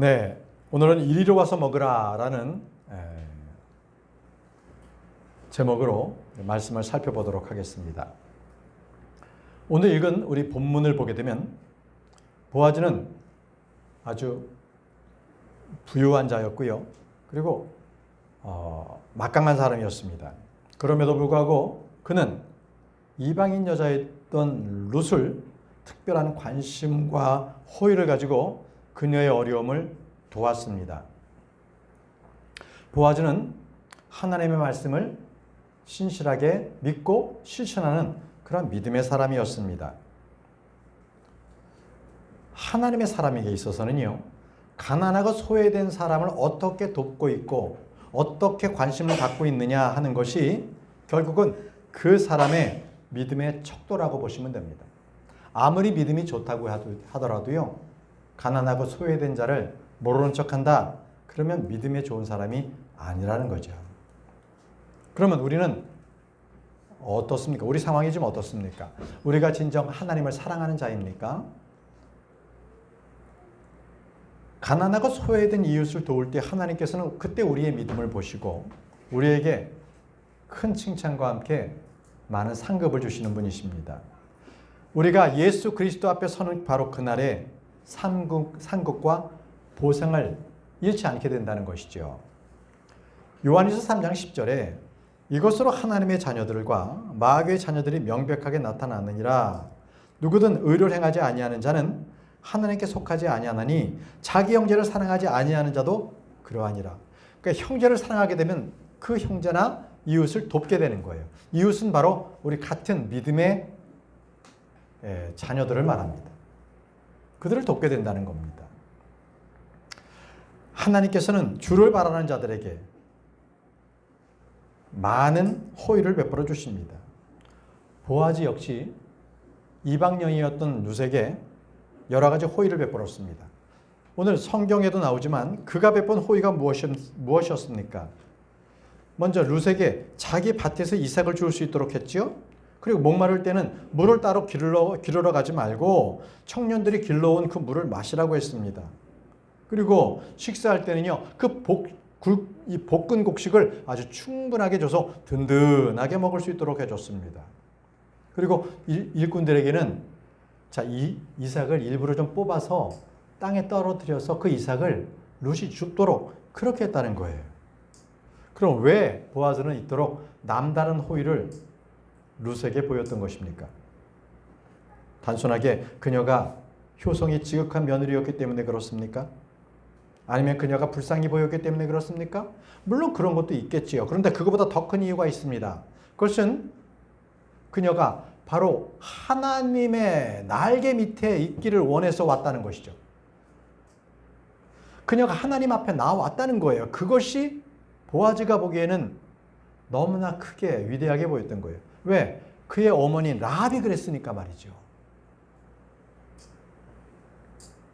네, 오늘은 이리로 와서 먹으라라는 제목으로 말씀을 살펴보도록 하겠습니다. 오늘 읽은 우리 본문을 보게 되면 보아즈는 아주 부유한 자였고요. 그리고 막강한 사람이었습니다. 그럼에도 불구하고 그는 이방인 여자였던 룻을 특별한 관심과 호의를 가지고 그녀의 어려움을 도왔습니다. 보아즈는 하나님의 말씀을 신실하게 믿고 실천하는 그런 믿음의 사람이었습니다. 하나님의 사람에게 있어서는요, 가난하고 소외된 사람을 어떻게 돕고 있고 어떻게 관심을 갖고 있느냐 하는 것이 결국은 그 사람의 믿음의 척도라고 보시면 됩니다. 아무리 믿음이 좋다고 하더라도요, 가난하고 소외된 자를 모르는 척한다, 그러면 믿음에 좋은 사람이 아니라는 거죠. 그러면 우리는 어떻습니까? 우리 상황이 좀 어떻습니까? 우리가 진정 하나님을 사랑하는 자입니까? 가난하고 소외된 이웃을 도울 때 하나님께서는 그때 우리의 믿음을 보시고 우리에게 큰 칭찬과 함께 많은 상급을 주시는 분이십니다. 우리가 예수 그리스도 앞에 서는 바로 그날에 상급과 보상을 잃지 않게 된다는 것이죠. 요한일서 3장 10절에 이것으로 하나님의 자녀들과 마귀의 자녀들이 명백하게 나타나느니라. 누구든 의를 행하지 아니하는 자는 하나님께 속하지 아니하나니 자기 형제를 사랑하지 아니하는 자도 그러하니라. 그러니까 형제를 사랑하게 되면 그 형제나 이웃을 돕게 되는 거예요. 이웃은 바로 우리 같은 믿음의 자녀들을 말합니다. 그들을 돕게 된다는 겁니다. 하나님께서는 주를 바라는 자들에게 많은 호의를 베풀어 주십니다. 보아즈 역시 이방인이었던 룻에게 여러 가지 호의를 베풀었습니다. 오늘 성경에도 나오지만 그가 베푼 호의가 무엇이었습니까? 먼저 룻에게 자기 밭에서 이삭을 주울 수 있도록 했지요. 그리고 목마를 때는 물을 따로 기르러 가지 말고 청년들이 길러온 그 물을 마시라고 했습니다. 그리고 식사할 때는요, 이 볶은 곡식을 아주 충분하게 줘서 든든하게 먹을 수 있도록 해줬습니다. 그리고 일꾼들에게는 이 이삭을 일부러 좀 뽑아서 땅에 떨어뜨려서 그 이삭을 룻이 줍도록 그렇게 했다는 거예요. 그럼 왜 보아즈는 이토록 남다른 호의를 룻에게 보였던 것입니까? 단순하게 그녀가 효성이 지극한 며느리였기 때문에 그렇습니까? 아니면 그녀가 불쌍히 보였기 때문에 그렇습니까? 물론 그런 것도 있겠지요. 그런데 그것보다 더 큰 이유가 있습니다. 그것은 그녀가 바로 하나님의 날개 밑에 있기를 원해서 왔다는 것이죠. 그녀가 하나님 앞에 나왔다는 거예요. 그것이 보아즈가 보기에는 너무나 크게 위대하게 보였던 거예요. 왜? 그의 어머니 라합이 그랬으니까 말이죠.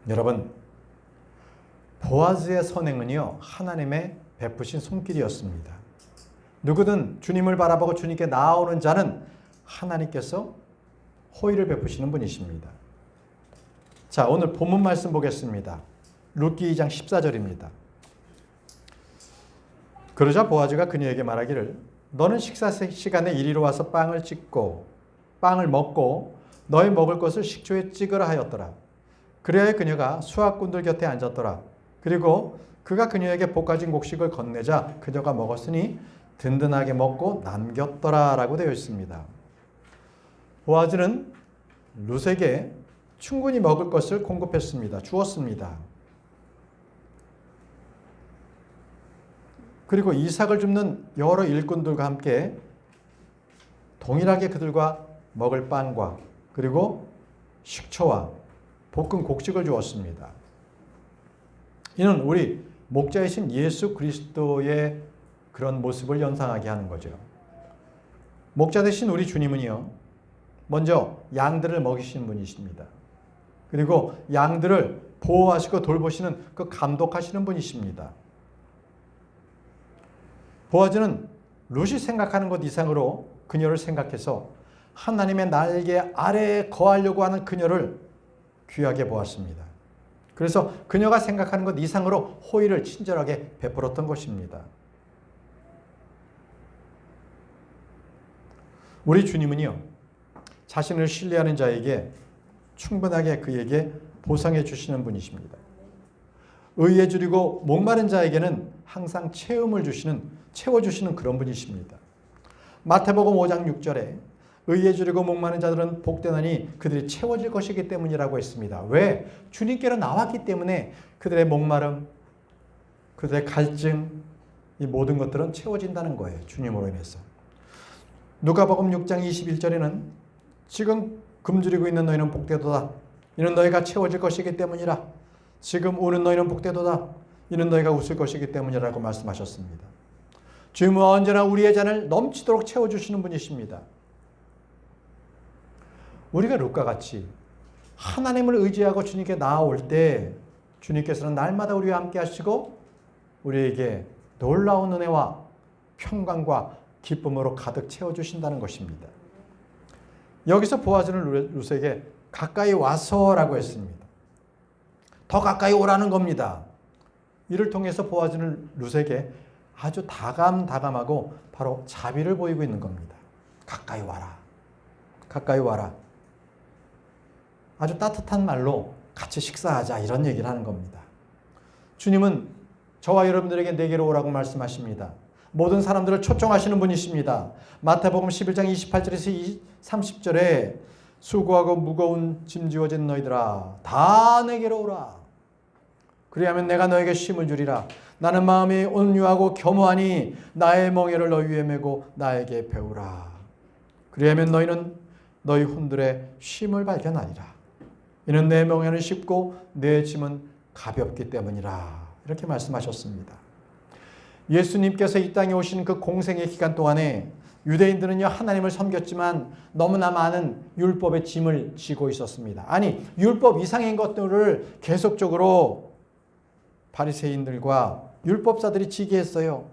여러분, 보아즈의 선행은요, 하나님의 베푸신 손길이었습니다. 누구든 주님을 바라보고 주님께 나아오는 자는 하나님께서 호의를 베푸시는 분이십니다. 자, 오늘 본문 말씀 보겠습니다. 룻기 2장 14절입니다. 그러자 보아즈가 그녀에게 말하기를 너는 식사 시간에 이리로 와서 빵을 먹고 너의 먹을 것을 식초에 찍으라 하였더라. 그래야 그녀가 수학꾼들 곁에 앉았더라. 그리고 그가 그녀에게 볶아진 곡식을 건네자 그녀가 먹었으니 든든하게 먹고 남겼더라 라고 되어 있습니다. 보아즈는 룻에게 충분히 먹을 것을 공급했습니다. 주었습니다. 그리고 이삭을 줍는 여러 일꾼들과 함께 동일하게 그들과 먹을 빵과 그리고 식초와 볶은 곡식을 주었습니다. 이는 우리 목자이신 예수 그리스도의 그런 모습을 연상하게 하는 거죠. 목자 되신 우리 주님은요, 먼저 양들을 먹이시는 분이십니다. 그리고 양들을 보호하시고 돌보시는 그 감독하시는 분이십니다. 보아즈는 룻이 생각하는 것 이상으로 그녀를 생각해서 하나님의 날개 아래에 거하려고 하는 그녀를 귀하게 보았습니다. 그래서 그녀가 생각하는 것 이상으로 호의를 친절하게 베풀었던 것입니다. 우리 주님은요, 자신을 신뢰하는 자에게 충분하게 그에게 보상해 주시는 분이십니다. 의에 줄이고 목마른 자에게는 항상 채워주시는 그런 분이십니다. 마태복음 5장 6절에 의에 줄이고 목마른 자들은 복되나니 그들이 채워질 것이기 때문이라고 했습니다. 왜? 주님께로 나왔기 때문에 그들의 목마름, 그들의 갈증, 이 모든 것들은 채워진다는 거예요. 주님으로 인해서. 누가복음 6장 21절에는 지금 굶주리고 있는 너희는 복되도다. 이는 너희가 채워질 것이기 때문이라. 지금 우는 너희는 복되도다. 이는 너희가 웃을 것이기 때문이라고 말씀하셨습니다. 주님은 언제나 우리의 잔을 넘치도록 채워주시는 분이십니다. 우리가 룻과 같이 하나님을 의지하고 주님께 나아올 때 주님께서는 날마다 우리와 함께 하시고 우리에게 놀라운 은혜와 평강과 기쁨으로 가득 채워주신다는 것입니다. 여기서 보아즈는 룻에게 가까이 와서라고 했습니다. 더 가까이 오라는 겁니다. 이를 통해서 보아즈는 룻에게 아주 다감하고 바로 자비를 보이고 있는 겁니다. 가까이 와라. 가까이 와라. 아주 따뜻한 말로 같이 식사하자 이런 얘기를 하는 겁니다. 주님은 저와 여러분들에게 내게로 오라고 말씀하십니다. 모든 사람들을 초청하시는 분이십니다. 마태복음 11장 28절에서 30절에 수고하고 무거운 짐 지워진 너희들아 다 내게로 오라. 그리하면 내가 너에게 쉼을 주리라. 나는 마음이 온유하고 겸허하니 나의 멍에를 너희 위에 메고 나에게 배우라. 그리하면 너희는 너희 혼들의 쉼을 발견하리라. 이는 내 멍에는 쉽고 내 짐은 가볍기 때문이라. 이렇게 말씀하셨습니다. 예수님께서 이 땅에 오신 그 공생의 기간 동안에 유대인들은요 하나님을 섬겼지만 너무나 많은 율법의 짐을 지고 있었습니다. 아니 율법 이상인 것들을 계속적으로 바리새인들과 율법사들이 지게 했어요.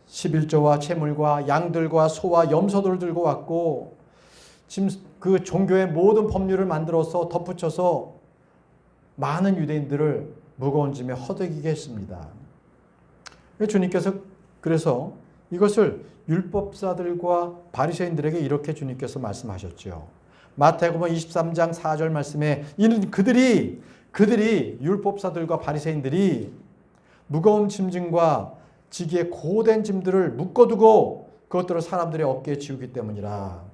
11조와 제물과 양들과 소와 염소들을 들고 왔고 지금 그 종교의 모든 법률을 만들어서 덧붙여서 많은 유대인들을 무거운 짐에 허덕이게 했습니다. 주님께서 그래서 이것을 율법사들과 바리새인들에게 이렇게 주님께서 말씀하셨죠. 마태복음 23장 4절 말씀에 이는 그들이 율법사들과 바리새인들이 무거운 짐과 지기의 고된 짐들을 묶어두고 그것들을 사람들의 어깨에 지우기 때문이라.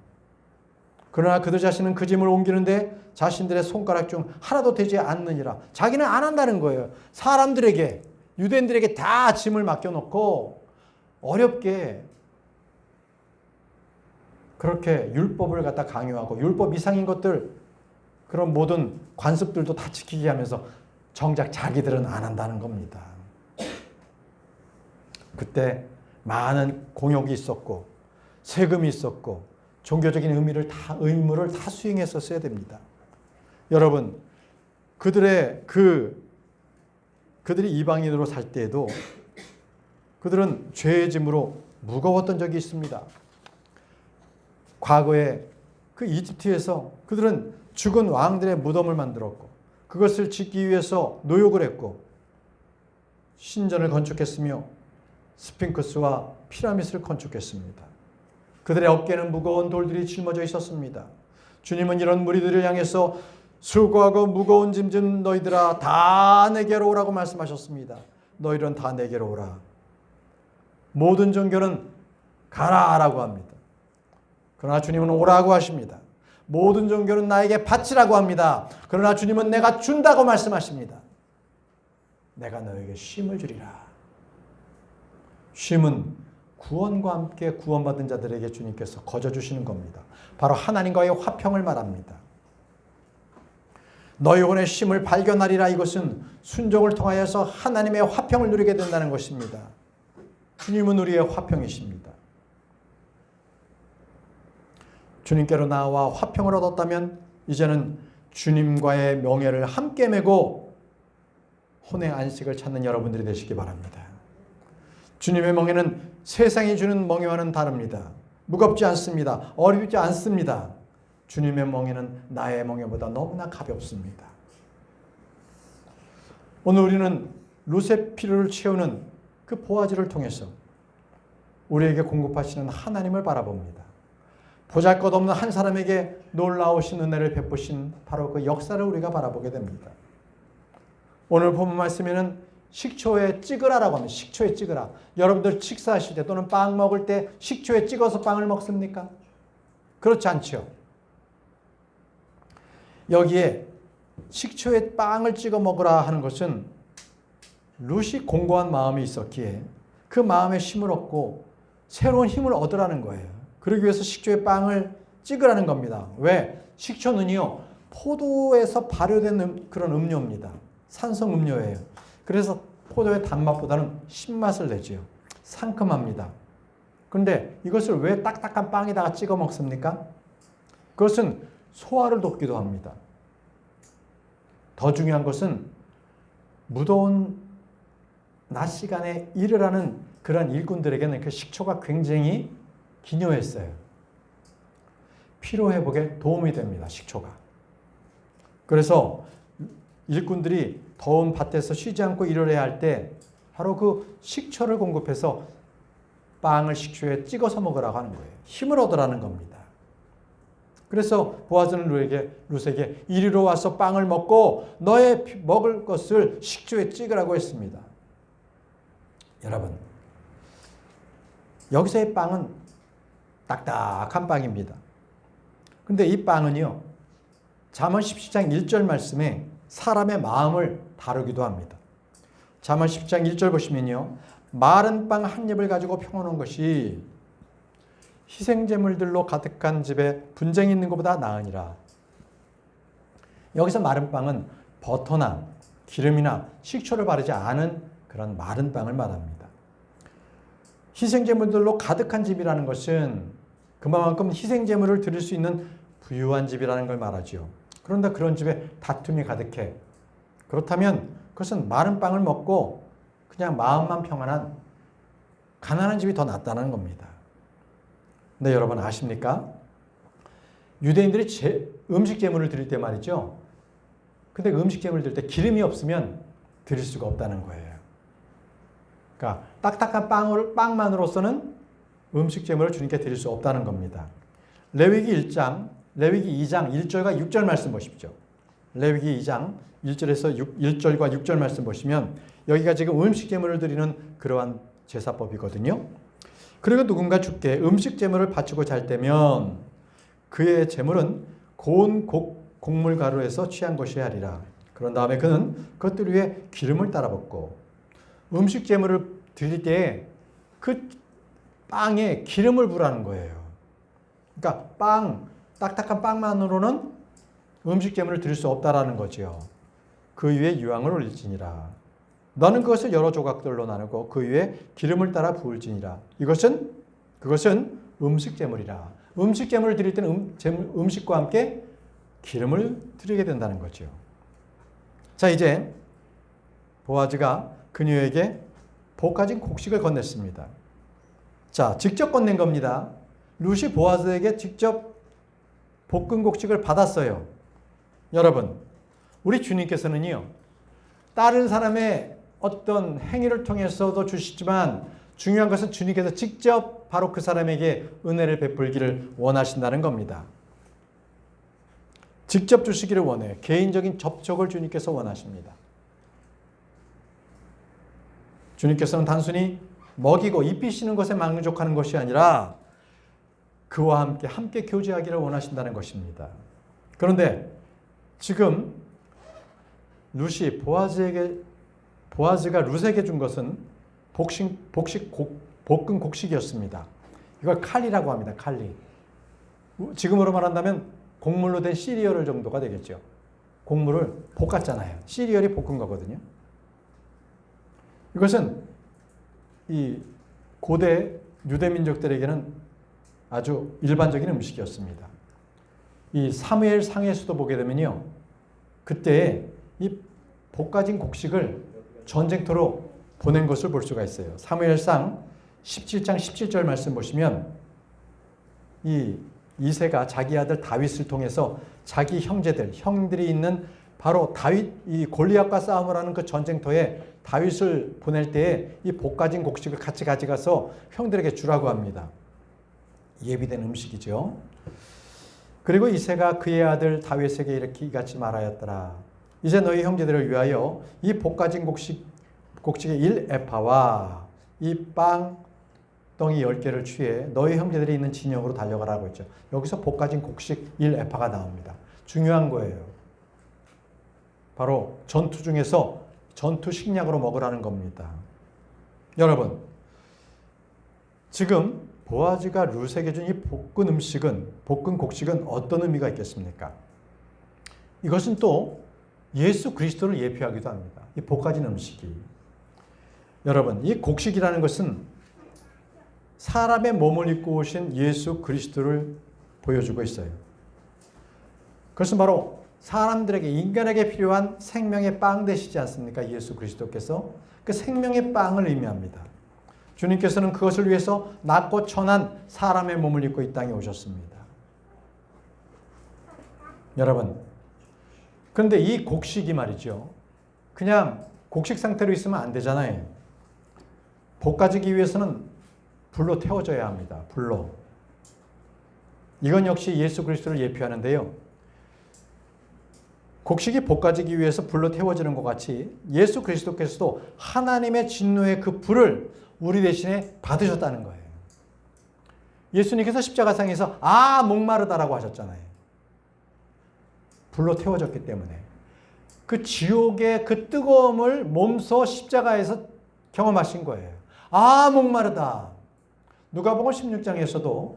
그러나 그들 자신은 그 짐을 옮기는데 자신들의 손가락 중 하나도 되지 않느니라. 자기는 안 한다는 거예요. 사람들에게, 유대인들에게 다 짐을 맡겨놓고 어렵게 그렇게 율법을 갖다 강요하고 율법 이상인 것들 그런 모든 관습들도 다 지키게 하면서 정작 자기들은 안 한다는 겁니다. 그때 많은 공욕이 있었고 세금이 있었고 종교적인 의무를 다 수행했었어야 됩니다. 여러분, 그들이 이방인으로 살 때에도 그들은 죄의 짐으로 무거웠던 적이 있습니다. 과거에 그 이집트에서 그들은 죽은 왕들의 무덤을 만들었고 그것을 짓기 위해서 노역을 했고 신전을 건축했으며 스핑크스와 피라미드를 건축했습니다. 그들의 어깨는 무거운 돌들이 짊어져 있었습니다. 주님은 이런 무리들을 향해서 수고하고 무거운 짐진 너희들아 다 내게로 오라고 말씀하셨습니다. 너희들은 다 내게로 오라. 모든 종교는 가라라고 합니다. 그러나 주님은 오라고 하십니다. 모든 종교는 나에게 바치라고 합니다. 그러나 주님은 내가 준다고 말씀하십니다. 내가 너에게 쉼을 주리라. 쉼은 구원과 함께 구원받은 자들에게 주님께서 거저주시는 겁니다. 바로 하나님과의 화평을 말합니다. 너희 혼의 쉼을 발견하리라. 이것은 순종을 통하여서 하나님의 화평을 누리게 된다는 것입니다. 주님은 우리의 화평이십니다. 주님께로 나와 화평을 얻었다면 이제는 주님과의 명예를 함께 메고 혼의 안식을 찾는 여러분들이 되시기 바랍니다. 주님의 멍에는 세상이 주는 멍에와는 다릅니다. 무겁지 않습니다. 어렵지 않습니다. 주님의 멍에는 나의 멍에보다 너무나 가볍습니다. 오늘 우리는 룻의 필요를 채우는 그 보아즈를 통해서 우리에게 공급하시는 하나님을 바라봅니다. 보잘것없는 한 사람에게 놀라우신 은혜를 베푸신 바로 그 역사를 우리가 바라보게 됩니다. 오늘 본 말씀에는 식초에 찍으라라고 합니다. 식초에 찍으라. 여러분들 식사하실 때 또는 빵 먹을 때 식초에 찍어서 빵을 먹습니까? 그렇지 않죠. 여기에 식초에 빵을 찍어 먹으라 하는 것은 룻이 공고한 마음이 있었기에 그 마음에 힘을 얻고 새로운 힘을 얻으라는 거예요. 그러기 위해서 식초에 빵을 찍으라는 겁니다. 왜? 식초는요, 포도에서 발효된 그런 음료입니다. 산성 음료예요. 그래서 포도의 단맛보다는 신맛을 내지요. 상큼합니다. 그런데 이것을 왜 딱딱한 빵에다가 찍어 먹습니까? 그것은 소화를 돕기도 합니다. 더 중요한 것은 무더운 낮 시간에 일을 하는 그런 일꾼들에게는 그 식초가 굉장히 기묘했어요. 피로회복에 도움이 됩니다. 식초가. 그래서 일꾼들이 더운 밭에서 쉬지 않고 일을 해야 할 때 바로 그 식초를 공급해서 빵을 식초에 찍어서 먹으라고 하는 거예요. 힘을 얻으라는 겁니다. 그래서 보아즈는 룻에게 이리로 와서 빵을 먹고 너의 먹을 것을 식초에 찍으라고 했습니다. 여러분, 여기서의 빵은 딱딱한 빵입니다. 근데 이 빵은요, 잠언 17장 1절 말씀에 사람의 마음을 다루기도 합니다. 잠언 10장 1절 보시면요, 마른 빵 한 입을 가지고 평온한 것이 희생제물들로 가득한 집에 분쟁이 있는 것보다 나으니라. 여기서 마른 빵은 버터나 기름이나 식초를 바르지 않은 그런 마른 빵을 말합니다. 희생제물들로 가득한 집이라는 것은 그만큼 희생제물을 드릴 수 있는 부유한 집이라는 걸 말하죠. 그런데 그런 집에 다툼이 가득해. 그렇다면 그것은 마른 빵을 먹고 그냥 마음만 평안한 가난한 집이 더 낫다는 겁니다. 근데 여러분 아십니까? 유대인들이 음식 제물을 드릴 때 말이죠. 근데 음식 제물을 드릴 때 기름이 없으면 드릴 수가 없다는 거예요. 그러니까 딱딱한 빵만으로서는 음식 제물을 주님께 드릴 수 없다는 겁니다. 레위기 2장 1절과 6절 말씀 보십시오. 레위기 2장 1절과 6절 말씀 보시면 여기가 지금 음식 제물을 드리는 그러한 제사법이거든요. 그리고 누군가 주께 음식 제물을 바치고 잘 때면 그의 제물은 고운 곡물 가루에서 취한 것이어야 하리라. 그런 다음에 그는 그것들 위에 기름을 따라 붓고 음식 제물을 드릴 때 그 빵에 기름을 부라는 거예요. 그러니까 딱딱한 빵만으로는 음식 제물을 드릴 수 없다라는 거죠. 그 위에 유황을 올릴지니라. 너는 그것을 여러 조각들로 나누고 그 위에 기름을 따라 부을지니라. 그것은 음식 제물이라. 음식 제물을 드릴 때는 음식과 함께 기름을 드리게 된다는 거죠. 자, 이제 보아즈가 그녀에게 볶아진 곡식을 건넸습니다. 자, 직접 건넨 겁니다. 룻이 보아즈에게 직접 볶은 곡식을 받았어요. 여러분, 우리 주님께서는요, 다른 사람의 어떤 행위를 통해서도 주시지만 중요한 것은 주님께서 직접 바로 그 사람에게 은혜를 베풀기를 원하신다는 겁니다. 직접 주시기를 원해요. 개인적인 접촉을 주님께서 원하십니다. 주님께서는 단순히 먹이고 입히시는 것에 만족하는 것이 아니라 그와 함께 교제하기를 원하신다는 것입니다. 그런데 지금 룻이 보아즈가 룻에게 준 것은 볶은 곡식이었습니다. 이걸 칼리라고 합니다. 칼리. 지금으로 말한다면 곡물로 된 시리얼 정도가 되겠죠. 곡물을 볶았잖아요. 시리얼이 볶은 거거든요. 이것은 이 고대 유대 민족들에게는 아주 일반적인 음식이었습니다. 이 사무엘 상에서도 보게 되면요, 그때 이 볶아진 곡식을 전쟁터로 보낸 것을 볼 수가 있어요. 사무엘상 17장 17절 말씀 보시면 이세가 자기 아들 다윗을 통해서 자기 형들이 있는 바로 다윗, 이 골리앗과 싸움을 하는 그 전쟁터에 다윗을 보낼 때에 이 볶아진 곡식을 같이 가져가서 형들에게 주라고 합니다. 예비된 음식이죠. 그리고 이새가 그의 아들 다윗에게 이렇게 이같이 말하였더라. 이제 너희 형제들을 위하여 이 볶아진 곡식의 1에파와 이 빵 덩이 10개를 취해 너희 형제들이 있는 진영으로 달려가라고 했죠. 여기서 볶아진 곡식 1에파가 나옵니다. 중요한 거예요. 바로 전투 중에서 전투 식량으로 먹으라는 겁니다. 여러분, 지금 보아즈가 룻에게 준 이 볶은 곡식은 어떤 의미가 있겠습니까? 이것은 또 예수 그리스도를 예표하기도 합니다. 이 볶아진 음식이. 여러분, 이 곡식이라는 것은 사람의 몸을 입고 오신 예수 그리스도를 보여주고 있어요. 그것은 바로 사람들에게, 인간에게 필요한 생명의 빵 되시지 않습니까? 예수 그리스도께서 그 생명의 빵을 의미합니다. 주님께서는 그것을 위해서 낮고 천한 사람의 몸을 입고 이 땅에 오셨습니다. 여러분, 그런데 이 곡식이 말이죠, 그냥 곡식 상태로 있으면 안 되잖아요. 볶아지기 위해서는 불로 태워져야 합니다. 불로. 이건 역시 예수 그리스도를 예표하는데요. 곡식이 볶아지기 위해서 불로 태워지는 것 같이 예수 그리스도께서도 하나님의 진노의 그 불을 우리 대신에 받으셨다는 거예요. 예수님께서 십자가상에서 목마르다라고 하셨잖아요. 불로 태워졌기 때문에. 그 지옥의 그 뜨거움을 몸소 십자가에서 경험하신 거예요. 목마르다. 누가복음 16장에서도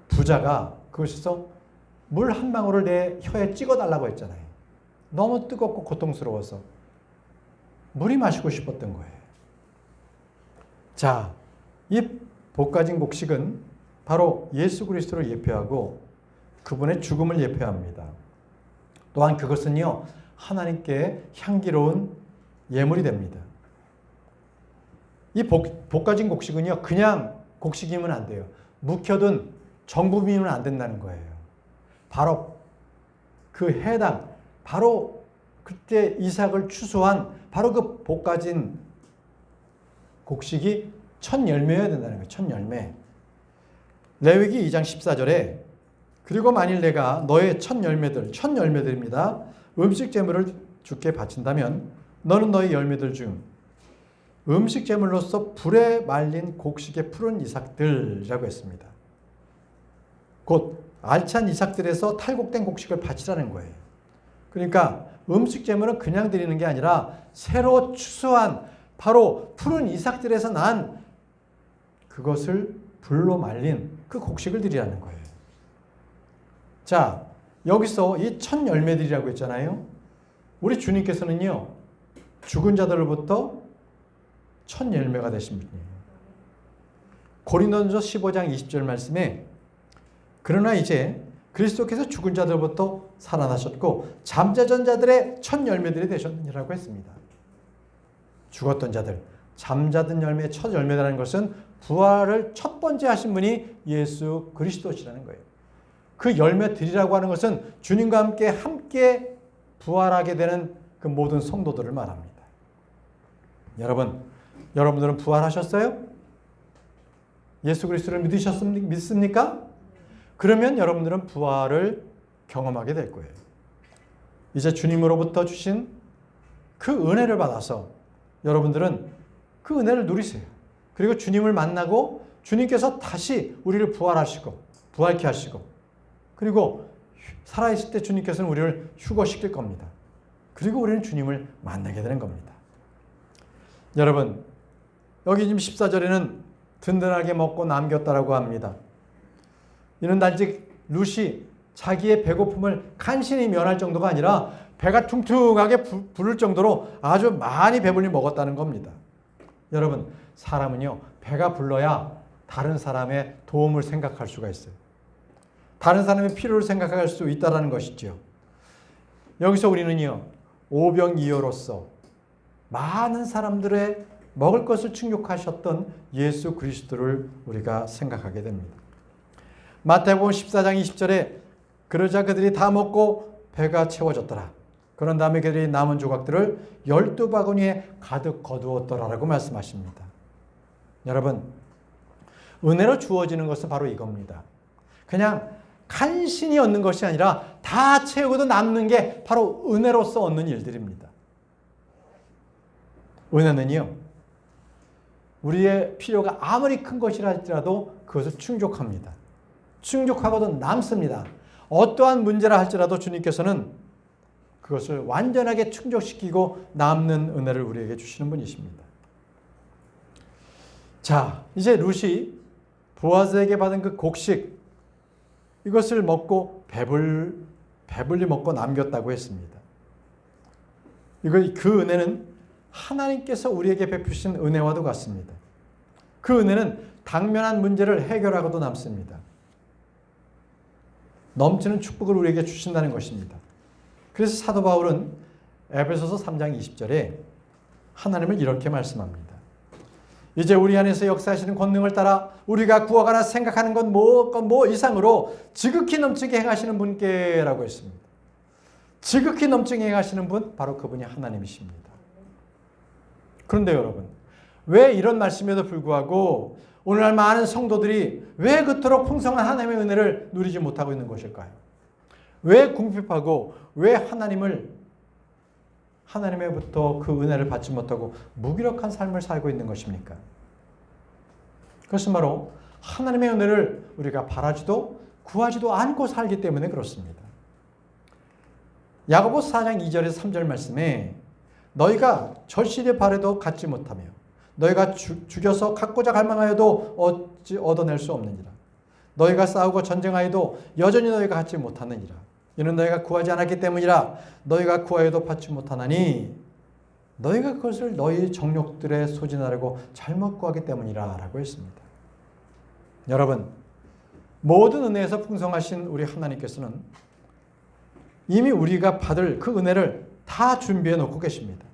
부자가 그것에서 물 한 방울을 내 혀에 찍어달라고 했잖아요. 너무 뜨겁고 고통스러워서 물이 마시고 싶었던 거예요. 자, 이 볶아진 곡식은 바로 예수 그리스도를 예표하고 그분의 죽음을 예표합니다. 또한 그것은요, 하나님께 향기로운 예물이 됩니다. 이 볶아진 곡식은요, 그냥 곡식이면 안 돼요. 묵혀둔 정부이면 안 된다는 거예요. 바로 그 해당, 바로 그때 이삭을 추수한 바로 그 볶아진 곡식이 첫 열매여야 된다는 거예요. 첫 열매. 레위기 2장 14절에 그리고 만일 내가 너의 첫 열매들입니다. 음식 제물을 주께 바친다면 너는 너의 열매들 중 음식 제물로서 불에 말린 곡식의 푸른 이삭들이라고 했습니다. 곧 알찬 이삭들에서 탈곡된 곡식을 바치라는 거예요. 그러니까 음식 제물은 그냥 드리는 게 아니라 새로 추수한 바로 푸른 이삭들에서 난 그것을 불로 말린 그 곡식을 드리라는 거예요. 자, 여기서 이 첫 열매들이라고 했잖아요. 우리 주님께서는요, 죽은 자들로부터 첫 열매가 되신 분이에요. 고린도전서 15장 20절 말씀에 그러나 이제 그리스도께서 죽은 자들로부터 살아나셨고 잠자던 자들의 첫 열매들이 되셨느니라고 했습니다. 죽었던 자들, 잠자던 열매의 첫 열매라는 것은 부활을 첫 번째 하신 분이 예수 그리스도시라는 거예요. 그 열매들이라고 하는 것은 주님과 함께 부활하게 되는 그 모든 성도들을 말합니다. 여러분들은 부활하셨어요? 예수 그리스도를 믿습니까? 그러면 여러분들은 부활을 경험하게 될 거예요. 이제 주님으로부터 주신 그 은혜를 받아서 여러분들은 그 은혜를 누리세요. 그리고 주님을 만나고 주님께서 다시 우리를 부활케 하시고 그리고 살아있을 때 주님께서는 우리를 휴거시킬 겁니다. 그리고 우리는 주님을 만나게 되는 겁니다. 여러분, 여기 지금 14절에는 든든하게 먹고 남겼다라고 합니다. 이는 단지 룻이 자기의 배고픔을 간신히 면할 정도가 아니라 배가 퉁퉁하게 부를 정도로 아주 많이 배불리 먹었다는 겁니다. 여러분, 사람은요, 배가 불러야 다른 사람의 도움을 생각할 수가 있어요. 다른 사람의 필요를 생각할 수 있다는 것이죠. 여기서 우리는요, 오병이어로서 많은 사람들의 먹을 것을 충족하셨던 예수 그리스도를 우리가 생각하게 됩니다. 마태복음 14장 20절에 그러자 그들이 다 먹고 배가 채워졌더라. 그런 다음에 그들이 남은 조각들을 12바구니에 가득 거두었더라라고 말씀하십니다. 여러분, 은혜로 주어지는 것은 바로 이겁니다. 그냥 간신히 얻는 것이 아니라 다 채우고도 남는 게 바로 은혜로서 얻는 일들입니다. 은혜는요, 우리의 필요가 아무리 큰 것이라 할지라도 그것을 충족합니다. 충족하고도 남습니다. 어떠한 문제라 할지라도 주님께서는 그것을 완전하게 충족시키고 남는 은혜를 우리에게 주시는 분이십니다. 자, 이제 룻이 보아즈에게 받은 그 곡식, 이것을 먹고 배불리 먹고 남겼다고 했습니다. 그 은혜는 하나님께서 우리에게 베푸신 은혜와도 같습니다. 그 은혜는 당면한 문제를 해결하고도 남습니다. 넘치는 축복을 우리에게 주신다는 것입니다. 그래서 사도 바울은 에베소서 3장 20절에 하나님을 이렇게 말씀합니다. 이제 우리 안에서 역사하시는 권능을 따라 우리가 구하거나 생각하는 것 뭐 이상으로 지극히 넘치게 행하시는 분께라고 했습니다. 지극히 넘치게 행하시는 분, 바로 그분이 하나님이십니다. 그런데 여러분, 왜 이런 말씀에도 불구하고 오늘날 많은 성도들이 왜 그토록 풍성한 하나님의 은혜를 누리지 못하고 있는 것일까요? 왜 궁핍하고 왜 하나님의부터 그 은혜를 받지 못하고 무기력한 삶을 살고 있는 것입니까? 그것은 바로 하나님의 은혜를 우리가 바라지도 구하지도 않고 살기 때문에 그렇습니다. 야고보서 4장 2절에서 3절 말씀에 너희가 절실히 바라도 갖지 못하며 너희가 죽여서 갖고자 갈망하여도 얻어낼 수 없느니라. 너희가 싸우고 전쟁하여도 여전히 너희가 갖지 못하느니라. 이는 너희가 구하지 않았기 때문이라. 너희가 구하여도 받지 못하나니 너희가 그것을 너희 정욕들에 소진하려고 잘못 구하기 때문이라 라고 했습니다. 여러분, 모든 은혜에서 풍성하신 우리 하나님께서는 이미 우리가 받을 그 은혜를 다 준비해 놓고 계십니다.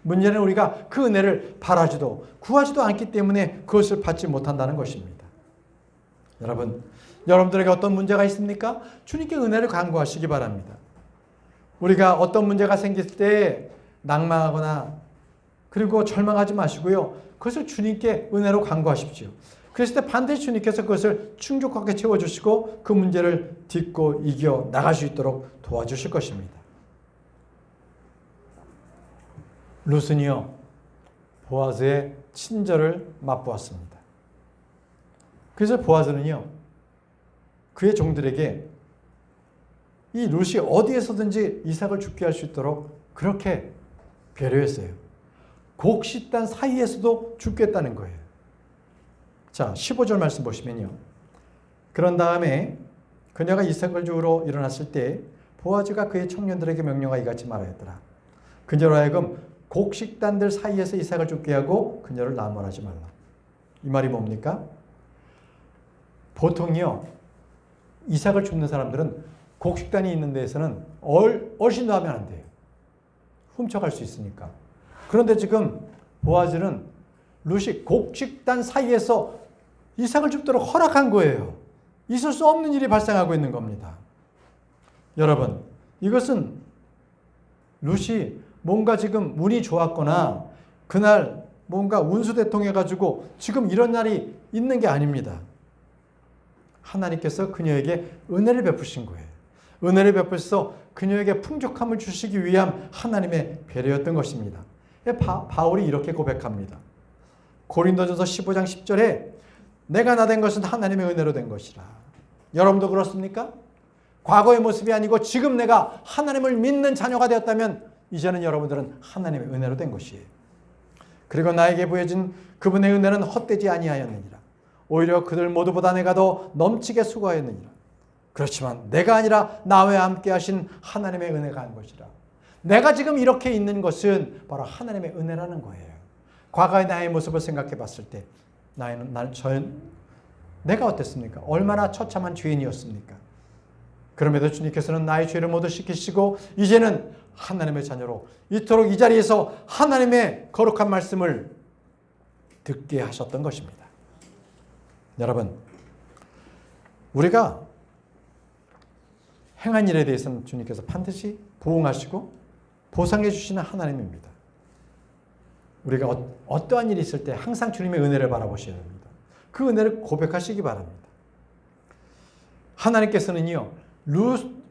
문제는 우리가 그 은혜를 바라지도 구하지도 않기 때문에 그것을 받지 못한다는 것입니다. 여러분들에게 어떤 문제가 있습니까? 주님께 은혜를 간구하시기 바랍니다. 우리가 어떤 문제가 생길 때 낭망하거나 그리고 절망하지 마시고요. 그것을 주님께 은혜로 간구하십시오. 그랬을 때 반드시 주님께서 그것을 충족하게 채워주시고 그 문제를 딛고 이겨 나갈 수 있도록 도와주실 것입니다. 룻은요, 보아즈의 친절을 맛보았습니다. 그래서 보아즈는요, 그의 종들에게 이 룻이 어디에서든지 이삭을 죽게 할 수 있도록 그렇게 배려했어요. 곡식단 사이에서도 죽겠다는 거예요. 자, 15절 말씀 보시면요. 그런 다음에 그녀가 이삭을 주우러 일어났을 때 보아즈가 그의 청년들에게 명령하여 이같이 말하였더라. 그녀로 하여금 곡식단들 사이에서 이삭을 죽게 하고 그녀를 나무라지 말라. 이 말이 뭡니까? 보통요, 이삭을 줍는 사람들은 곡식단이 있는 데에서는 얼씬도 하면 안 돼요. 훔쳐갈 수 있으니까. 그런데 지금 보아즈는 룻이 곡식단 사이에서 이삭을 줍도록 허락한 거예요. 있을 수 없는 일이 발생하고 있는 겁니다. 여러분, 이것은 룻이 뭔가 지금 운이 좋았거나 그날 뭔가 운수대통해가지고 지금 이런 날이 있는 게 아닙니다. 하나님께서 그녀에게 은혜를 베푸신 거예요. 은혜를 베푸셔서 그녀에게 풍족함을 주시기 위한 하나님의 배려였던 것입니다. 바울이 이렇게 고백합니다. 고린도전서 15장 10절에 내가 나 된 것은 하나님의 은혜로 된 것이라. 여러분도 그렇습니까? 과거의 모습이 아니고 지금 내가 하나님을 믿는 자녀가 되었다면 이제는 여러분들은 하나님의 은혜로 된 것이에요. 그리고 나에게 부여진 그분의 은혜는 헛되지 아니하였느니라. 오히려 그들 모두보다 내가 더 넘치게 수고하였느니라. 그렇지만 내가 아니라 나와 함께 하신 하나님의 은혜가 한 것이라. 내가 지금 이렇게 있는 것은 바로 하나님의 은혜라는 거예요. 과거의 나의 모습을 생각해 봤을 때 내가 어땠습니까? 얼마나 처참한 죄인이었습니까? 그럼에도 주님께서는 나의 죄를 모두 씻기시고 이제는 하나님의 자녀로 이토록 이 자리에서 하나님의 거룩한 말씀을 듣게 하셨던 것입니다. 여러분, 우리가 행한 일에 대해서는 주님께서 반드시 보응하시고 보상해 주시는 하나님입니다. 우리가 어떠한 일이 있을 때 항상 주님의 은혜를 바라보셔야 됩니다. 그 은혜를 고백하시기 바랍니다. 하나님께서는요,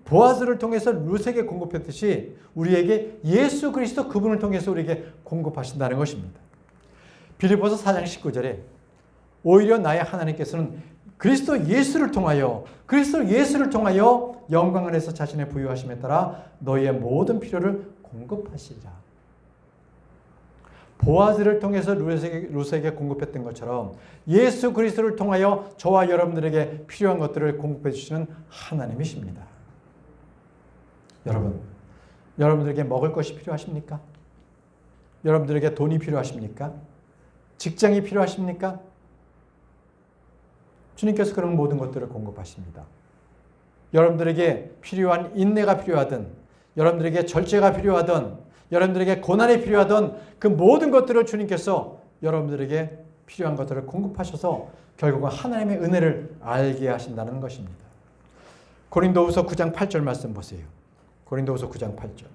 보아스를 통해서 룻에게 공급했듯이 우리에게 예수 그리스도 그분을 통해서 우리에게 공급하신다는 것입니다. 빌립보서 4장 19절에 오히려 나의 하나님께서는 그리스도 예수를 통하여 영광 안에서 자신의 부유하심에 따라 너희의 모든 필요를 공급하시자. 보아스를 통해서 룻에게 공급했던 것처럼 예수 그리스도를 통하여 저와 여러분들에게 필요한 것들을 공급해 주시는 하나님이십니다. 여러분들에게 먹을 것이 필요하십니까? 여러분들에게 돈이 필요하십니까? 직장이 필요하십니까? 주님께서 그런 모든 것들을 공급하십니다. 여러분들에게 필요한 인내가 필요하든, 여러분들에게 절제가 필요하든, 여러분들에게 고난이 필요하든 그 모든 것들을 주님께서 여러분들에게 필요한 것들을 공급하셔서 결국은 하나님의 은혜를 알게 하신다는 것입니다. 고린도후서 9장 8절 말씀 보세요. 고린도후서 9장 8절.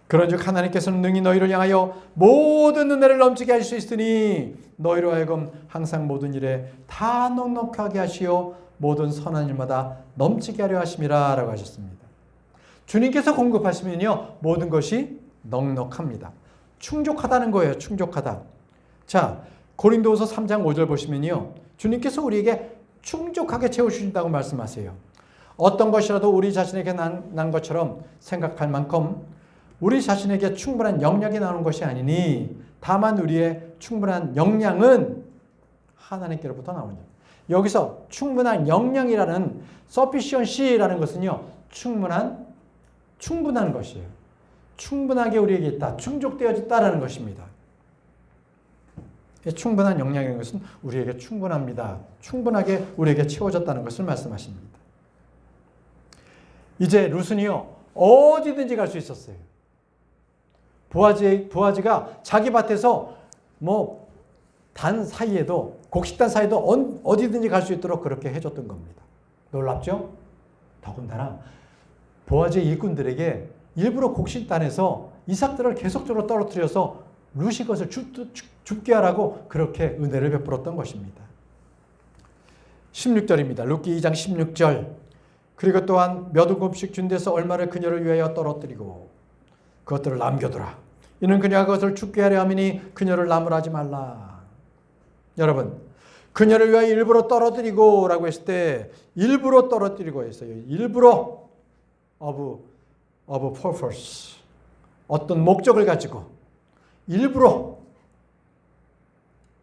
그런즉 하나님께서는 능히 너희를 향하여 모든 은혜를 넘치게 할 수 있으니 너희로 하여금 항상 모든 일에 다 넉넉하게 하시어 모든 선한 일마다 넘치게 하려 하심이라 라고 하셨습니다. 주님께서 공급하시면요, 모든 것이 넉넉합니다. 충족하다는 거예요. 충족하다. 자, 고린도후서 3장 5절 보시면요, 주님께서 우리에게 충족하게 채워주신다고 말씀하세요. 어떤 것이라도 우리 자신에게 난 것처럼 생각할 만큼 우리 자신에게 충분한 영향이 나오는 것이 아니니 다만 우리의 충분한 영향은 하나님께로부터 나오는 것. 여기서 충분한 영향이라는 sufficiency라는 것은요, 충분한 것이에요. 충분하게 우리에게 있다. 충족되어졌다라는 것입니다. 충분한 영향이라는 것은 우리에게 충분합니다. 충분하게 우리에게 채워졌다는 것을 말씀하십니다. 이제 룻은요, 어디든지 갈 수 있었어요. 보아지가 자기 밭에서 단 사이에도, 곡식단 사이에도 어디든지 갈 수 있도록 그렇게 해줬던 겁니다. 놀랍죠? 더군다나 보아지의 일꾼들에게 일부러 곡식단에서 이삭들을 계속적으로 떨어뜨려서 룻이 것을 죽게 하라고 그렇게 은혜를 베풀었던 것입니다. 16절입니다. 룻기 2장 16절. 그리고 또한 몇 움큼씩 준 데서 얼마를 그녀를 위하여 떨어뜨리고 그것들을 남겨두라. 이는 그녀가 그것을 죽게 하려 함이니 그녀를 나무라지 말라. 여러분, 그녀를 위하여 일부러 떨어뜨리고 라고 했을 때 일부러 떨어뜨리고 했어요. 일부러 of purpose. 어떤 목적을 가지고 일부러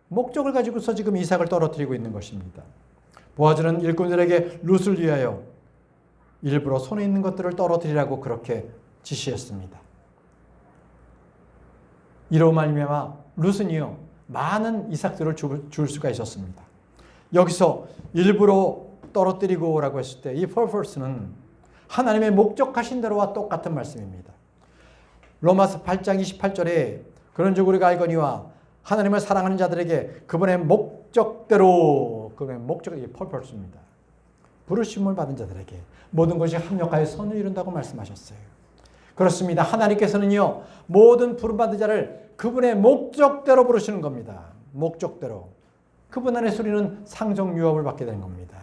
목적을 가지고서 지금 이삭을 떨어뜨리고 있는 것입니다. 보아즈는 일꾼들에게 룻을 위하여 일부러 손에 있는 것들을 떨어뜨리라고 그렇게 지시했습니다. 이로 말미암아 룻은요, 많은 이삭들을 줄 수가 있었습니다. 여기서 일부러 떨어뜨리고 라고 했을 때 이 purpose는 하나님의 목적하신 대로와 똑같은 말씀입니다. 로마서 8장 28절에 그런즉 우리가 알거니와 하나님을 사랑하는 자들에게 그분의 목적대로, 그분의 목적이 purpose입니다. 부르심을 받은 자들에게 모든 것이 합력하여 선을 이룬다고 말씀하셨어요. 그렇습니다. 하나님께서는요, 모든 부름받은 자를 그분의 목적대로 부르시는 겁니다. 목적대로. 그분 안에서 우리는 상정 유업을 받게 되는 겁니다.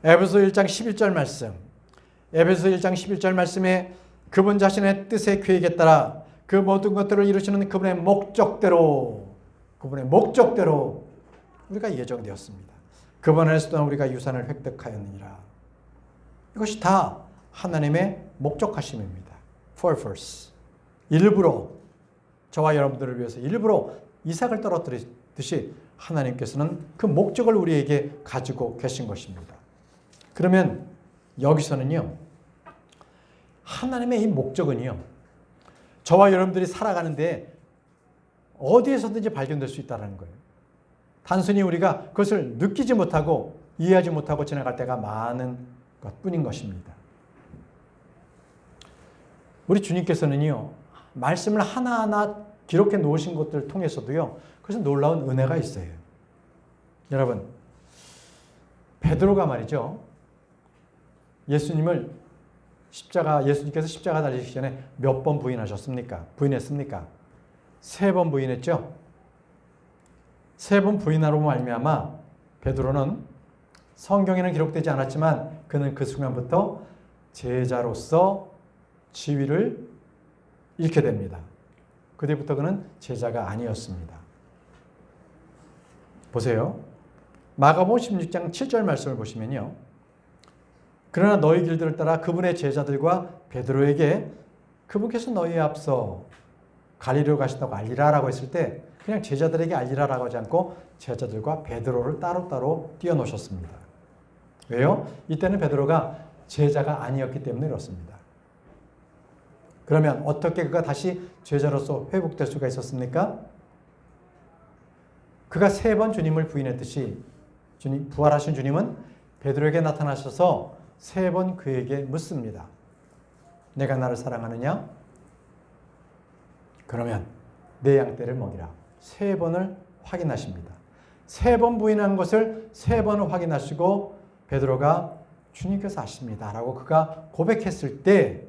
에베소 1장 11절 말씀. 에베소 1장 11절 말씀에 그분 자신의 뜻의 계획에 따라 그 모든 것들을 이루시는 그분의 목적대로 우리가 예정되었습니다. 그분 안에서 또한 우리가 유산을 획득하였느니라. 이것이 다 하나님의 목적하심입니다. purpose. 일부러 저와 여러분들을 위해서 일부러 이삭을 떨어뜨리듯이 하나님께서는 그 목적을 우리에게 가지고 계신 것입니다. 그러면 여기서는요, 하나님의 이 목적은요, 저와 여러분들이 살아가는데 어디에서든지 발견될 수 있다는 거예요. 단순히 우리가 그것을 느끼지 못하고 이해하지 못하고 지나갈 때가 많은 것뿐인 것입니다. 우리 주님께서는요, 말씀을 하나하나 기록해 놓으신 것들을 통해서도요, 그래서 놀라운 은혜가 있어요. 여러분, 베드로가 말이죠, 예수님께서 십자가 달리시기 전에 몇 번 부인하셨습니까? 부인했습니까? 3번 부인했죠? 3번 부인하로 말미암아 베드로는 성경에는 기록되지 않았지만 그는 그 순간부터 제자로서 지위를 잃게 됩니다. 그 뒤부터 그는 제자가 아니었습니다. 보세요. 마가복음 16장 7절 말씀을 보시면요. 그러나 너희 길들을 따라 그분의 제자들과 베드로에게 그분께서 너희에 앞서 갈릴리로 가신다고 알리라라고 했을 때 그냥 제자들에게 알리라라고 하지 않고 제자들과 베드로를 따로따로 띄워놓으셨습니다. 왜요? 이때는 베드로가 제자가 아니었기 때문에 그렇습니다. 그러면 어떻게 그가 다시 제자로서 회복될 수가 있었습니까? 그가 3번 주님을 부인했듯이 부활하신 주님은 베드로에게 나타나셔서 3번 그에게 묻습니다. 내가 나를 사랑하느냐? 그러면 내 양떼를 먹이라. 3번을 확인하십니다. 3번 부인한 것을 3번을 확인하시고 베드로가 주님께서 아십니다 라고 그가 고백했을 때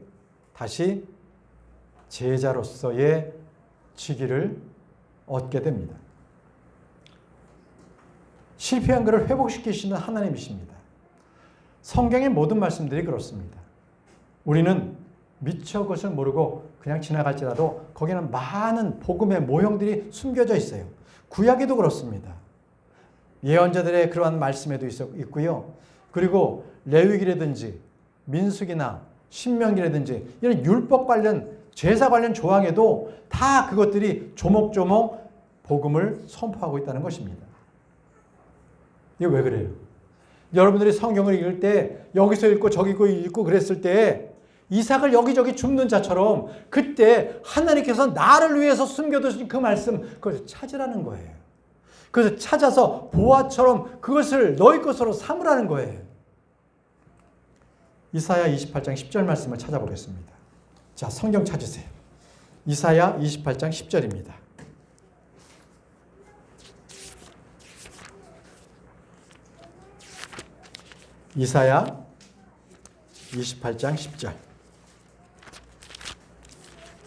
다시 제자로서의 직위를 얻게 됩니다. 실패한 그를 회복시키시는 하나님이십니다. 성경의 모든 말씀들이 그렇습니다. 우리는 미처 그것을 모르고 그냥 지나갈지라도 거기는 많은 복음의 모형들이 숨겨져 있어요. 구약에도 그렇습니다. 예언자들의 그러한 말씀에도 있고요. 그리고 레위기라든지 민수기나 신명기라든지 이런 율법 관련 제사 관련 조항에도 다 그것들이 조목조목 복음을 선포하고 있다는 것입니다. 이게 왜 그래요? 여러분들이 성경을 읽을 때 여기서 읽고 저기 읽고 그랬을 때 이삭을 여기저기 줍는 자처럼 그때 하나님께서 나를 위해서 숨겨두신 그 말씀 그것을 찾으라는 거예요. 그래서 찾아서 보화처럼 그것을 너희 것으로 삼으라는 거예요. 이사야 28장 10절 말씀을 찾아보겠습니다. 자, 성경 찾으세요. 이사야 28장 10절입니다. 이사야 28장 10절.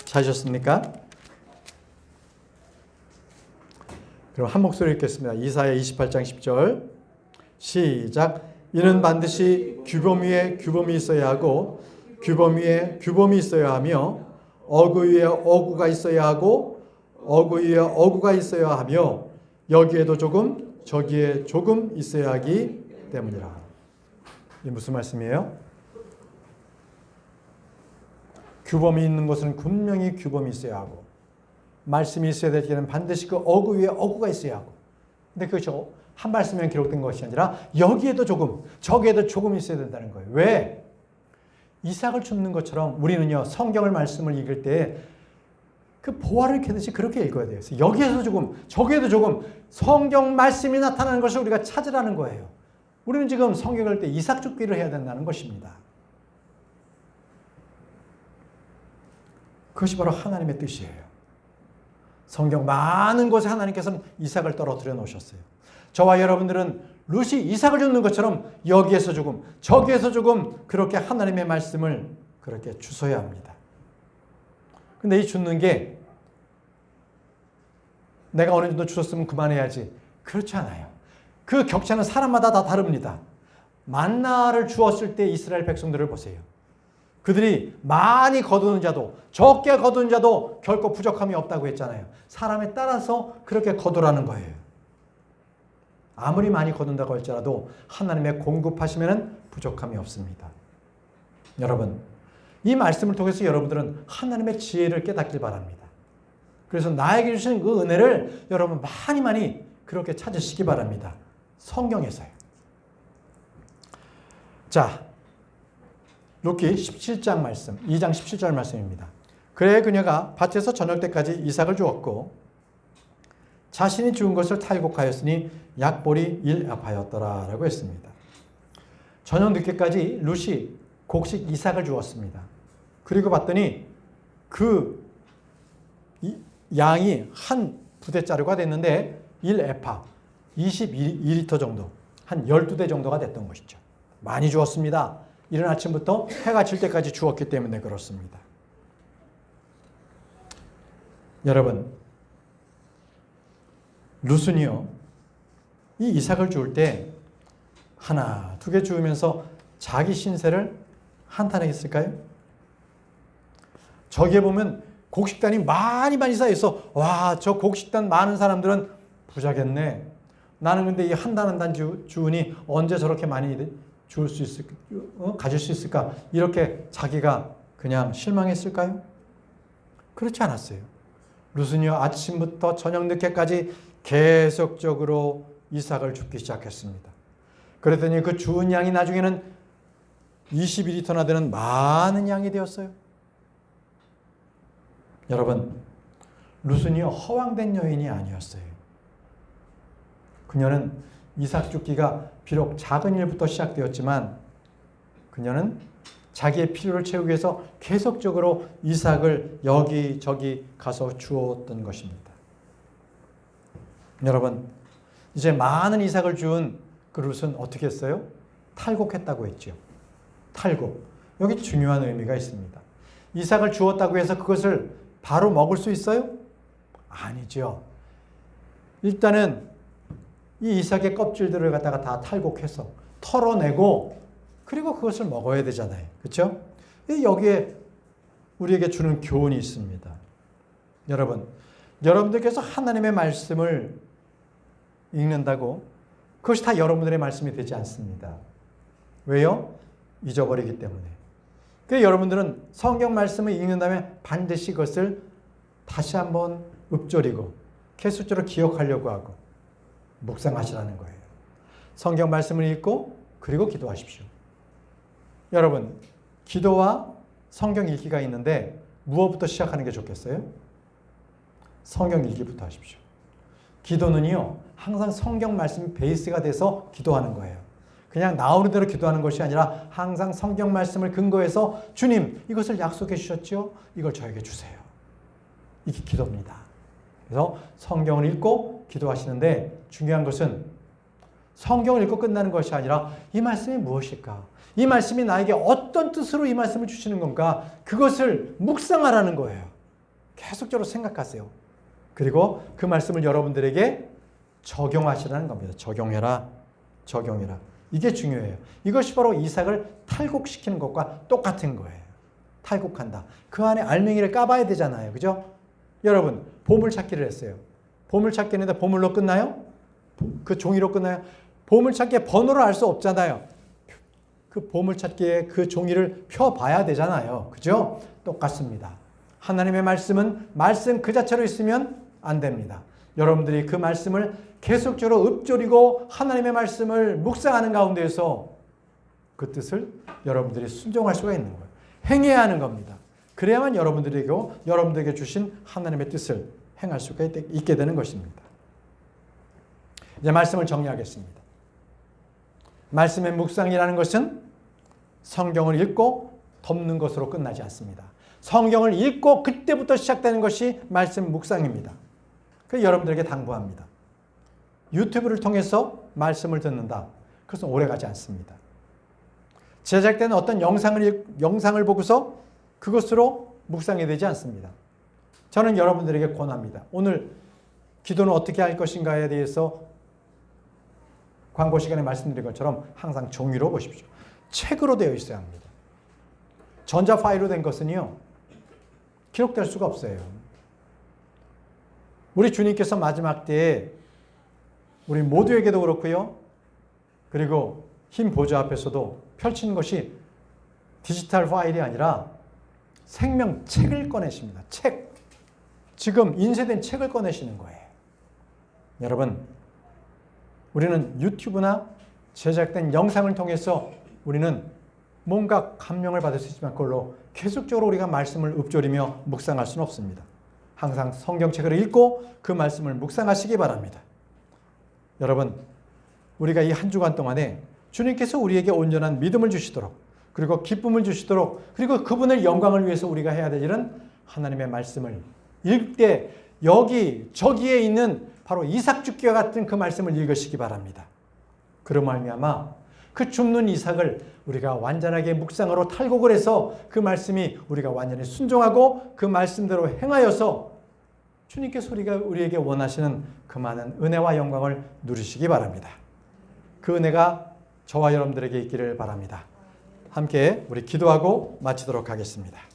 찾으셨습니까? 그럼 한 목소리 읽겠습니다. 이사야 28장 10절. 시작. 이는 반드시 규범 위에 규범이 있어야 하고 규범 위에 규범이 있어야 하며 어구 위에 어구가 있어야 하고 어구 위에 어구가 있어야 하며 여기에도 조금 저기에 조금 있어야 하기 때문이라. 이게 무슨 말씀이에요? 규범이 있는 것은 분명히 규범이 있어야 하고 말씀이 있어야 될 때는 반드시 그 어구 위에 어구가 있어야 하고 근데 그것이 한 말씀에 기록된 것이 아니라 여기에도 조금 저기에도 조금 있어야 된다는 거예요. 왜? 이삭을 줍는 것처럼 우리는요 성경을 말씀을 읽을 때 그 보화를 캐듯이 그렇게 읽어야 돼요. 여기에서 조금 저기에도 조금 성경 말씀이 나타나는 것을 우리가 찾으라는 거예요. 우리는 지금 성경을 읽을 때 이삭 줍기를 해야 된다는 것입니다. 그것이 바로 하나님의 뜻이에요. 성경 많은 곳에 하나님께서는 이삭을 떨어뜨려 놓으셨어요. 저와 여러분들은 룻이 이삭을 줍는 것처럼 여기에서 조금 저기에서 조금 그렇게 하나님의 말씀을 그렇게 주셔야 합니다. 근데 이 줍는 게 내가 어느 정도 주셨으면 그만해야지 그렇지 않아요. 그 격차는 사람마다 다 다릅니다. 만나를 주었을 때 이스라엘 백성들을 보세요. 그들이 많이 거두는 자도 적게 거두는 자도 결코 부족함이 없다고 했잖아요. 사람에 따라서 그렇게 거두라는 거예요. 아무리 많이 거둔다고 할지라도 하나님의 공급하시면 부족함이 없습니다. 여러분, 이 말씀을 통해서 여러분들은 하나님의 지혜를 깨닫길 바랍니다. 그래서 나에게 주신 그 은혜를 여러분 많이 그렇게 찾으시기 바랍니다. 성경에서요. 자, 룻기 17장 말씀, 2장 17절 말씀입니다. 그래 그녀가 밭에서 저녁 때까지 이삭을 주었고 자신이 죽은 것을 탈곡하였으니 약볼이 1에파였더라 라고 했습니다. 저녁 늦게까지 룻이 곡식 이삭을 주었습니다. 그리고 봤더니 그 양이 한 부대자루가 됐는데 1에파, 22리터 정도, 한 12대 정도가 됐던 것이죠. 많이 주었습니다. 이른 아침부터 해가 질 때까지 주었기 때문에 그렇습니다. 여러분, 룻은요, 이 이삭을 주울 때 하나, 두 개 주우면서 자기 신세를 한탄했을까요? 저기에 보면 곡식단이 많이 쌓여서 와, 저 곡식단 많은 사람들은 부자겠네. 나는 근데 이 한 단 주우니 언제 저렇게 많이 주울 수 있을까, 가질 수 있을까? 이렇게 자기가 그냥 실망했을까요? 그렇지 않았어요. 룻은요, 아침부터 저녁 늦게까지 계속적으로 이삭을 줍기 시작했습니다. 그랬더니 그 주운 양이 나중에는 22리터나 되는 많은 양이 되었어요. 여러분, 룻은요, 허황된 여인이 아니었어요. 그녀는 이삭 줍기가 비록 작은 일부터 시작되었지만 그녀는 자기의 필요를 채우기 위해서 계속적으로 이삭을 여기저기 가서 주었던 것입니다. 여러분, 이제 많은 이삭을 주운 그 룻은 어떻게 했어요? 탈곡했다고 했죠. 탈곡. 여기 중요한 의미가 있습니다. 이삭을 주었다고 해서 그것을 바로 먹을 수 있어요? 아니죠. 일단은 이 이삭의 껍질들을 갖다가 다 탈곡해서 털어내고 그리고 그것을 먹어야 되잖아요. 그렇죠? 여기에 우리에게 주는 교훈이 있습니다. 여러분, 여러분들께서 하나님의 말씀을 읽는다고 그것이 다 여러분들의 말씀이 되지 않습니다. 왜요? 잊어버리기 때문에. 그래서 여러분들은 성경 말씀을 읽는 다음에 반드시 그것을 다시 한번 읊조리고 계속적으로 기억하려고 하고 묵상하시라는 거예요. 성경 말씀을 읽고 그리고 기도하십시오. 여러분, 기도와 성경 읽기가 있는데 무엇부터 시작하는 게 좋겠어요? 성경 읽기부터 하십시오. 기도는요, 항상 성경 말씀이 베이스가 돼서 기도하는 거예요. 그냥 나오는 대로 기도하는 것이 아니라 항상 성경 말씀을 근거해서 주님, 이것을 약속해 주셨죠? 이걸 저에게 주세요. 이게 기도입니다. 그래서 성경을 읽고 기도하시는데 중요한 것은 성경을 읽고 끝나는 것이 아니라 이 말씀이 무엇일까? 이 말씀이 나에게 어떤 뜻으로 이 말씀을 주시는 건가? 그것을 묵상하라는 거예요. 계속적으로 생각하세요. 그리고 그 말씀을 여러분들에게 적용하시라는 겁니다. 적용해라. 적용해라. 이게 중요해요. 이것이 바로 이삭을 탈곡시키는 것과 똑같은 거예요. 탈곡한다. 그 안에 알맹이를 까봐야 되잖아요. 그죠? 여러분, 보물찾기를 했어요. 보물찾기 했는데 보물로 끝나요? 그 종이로 끝나요? 보물찾기의 번호를 알 수 없잖아요. 그 보물찾기에 그 종이를 펴봐야 되잖아요. 그죠? 똑같습니다. 하나님의 말씀은 말씀 그 자체로 있으면 안 됩니다. 여러분들이 그 말씀을 계속적으로 읊조리고 하나님의 말씀을 묵상하는 가운데에서 그 뜻을 여러분들이 순종할 수가 있는 거예요. 행해야 하는 겁니다. 그래야만 여러분들에게 주신 하나님의 뜻을 행할 수가 있게 되는 것입니다. 이제 말씀을 정리하겠습니다. 말씀의 묵상이라는 것은 성경을 읽고 덮는 것으로 끝나지 않습니다. 성경을 읽고 그때부터 시작되는 것이 말씀 묵상입니다. 그래서 여러분들에게 당부합니다. 유튜브를 통해서 말씀을 듣는다. 그것은 오래가지 않습니다. 제작된 어떤 영상을 보고서 그것으로 묵상이 되지 않습니다. 저는 여러분들에게 권합니다. 오늘 기도는 어떻게 할 것인가에 대해서 광고 시간에 말씀드린 것처럼 항상 종이로 보십시오. 책으로 되어 있어야 합니다. 전자 파일로 된 것은요, 기록될 수가 없어요. 우리 주님께서 마지막 때에 우리 모두에게도 그렇고요, 그리고 흰 보좌 앞에서도 펼치는 것이 디지털 파일이 아니라 생명책을 꺼내십니다. 책. 지금 인쇄된 책을 꺼내시는 거예요. 여러분, 우리는 유튜브나 제작된 영상을 통해서 우리는 뭔가 감명을 받을 수 있지만 그걸로 계속적으로 우리가 말씀을 읊조리며 묵상할 수는 없습니다. 항상 성경책을 읽고 그 말씀을 묵상하시기 바랍니다. 여러분, 우리가 이 한 주간 동안에 주님께서 우리에게 온전한 믿음을 주시도록, 그리고 기쁨을 주시도록, 그리고 그분의 영광을 위해서 우리가 해야 될 일은 하나님의 말씀을 읽을 때 여기 저기에 있는 바로 이삭 줍기와 같은 그 말씀을 읽으시기 바랍니다. 그로 말미암아 그 줍는 이삭을 우리가 완전하게 묵상으로 탈곡을 해서 그 말씀이 우리가 완전히 순종하고 그 말씀대로 행하여서 주님께서 우리에게 원하시는 그 많은 은혜와 영광을 누리시기 바랍니다. 그 은혜가 저와 여러분들에게 있기를 바랍니다. 함께 우리 기도하고 마치도록 하겠습니다.